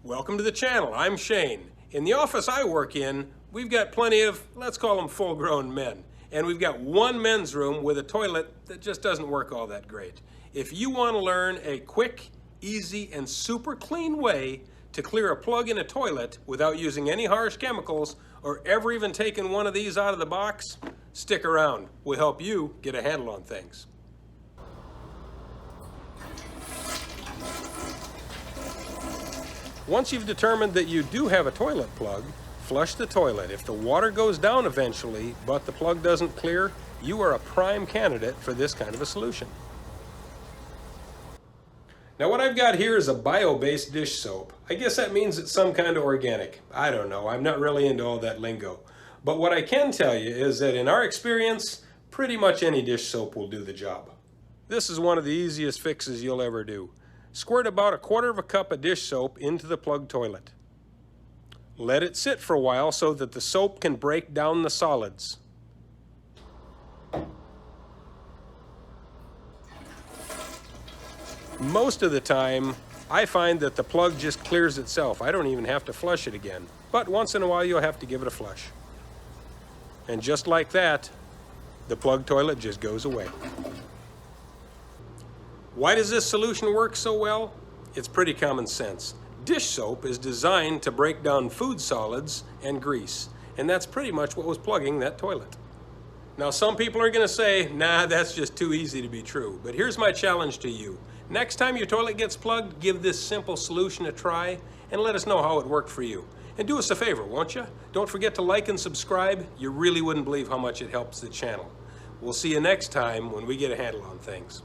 Welcome to the channel. I'm Shane. In the office I work in, we've got plenty of, let's call them full-grown men. And we've got one men's room with a toilet that just doesn't work all that great. If you want to learn a quick, easy, and super clean way to clear a plug in a toilet without using any harsh chemicals or ever even taking one of these out of the box, stick around. We'll help you get a handle on things. Once you've determined that you do have a toilet plug, flush the toilet. If the water goes down eventually, but the plug doesn't clear, you are a prime candidate for this kind of a solution. Now what I've got here is a bio-based dish soap. I guess that means it's some kind of organic. I don't know, I'm not really into all that lingo. But what I can tell you is that in our experience, pretty much any dish soap will do the job. This is one of the easiest fixes you'll ever do. Squirt about 1/4 cup of dish soap into the plug toilet. Let it sit for a while so that the soap can break down the solids. Most of the time, I find that the plug just clears itself. I don't even have to flush it again. But once in a while, you'll have to give it a flush. And just like that, the plug toilet just goes away. Why does this solution work so well? It's pretty common sense. Dish soap is designed to break down food solids and grease, and that's pretty much what was plugging that toilet. Now some people are gonna say, nah, that's just too easy to be true, but here's my challenge to you. Next time your toilet gets plugged, give this simple solution a try and let us know how it worked for you. And do us a favor, won't you? Don't forget to like and subscribe. You really wouldn't believe how much it helps the channel. We'll see you next time when we get a handle on things.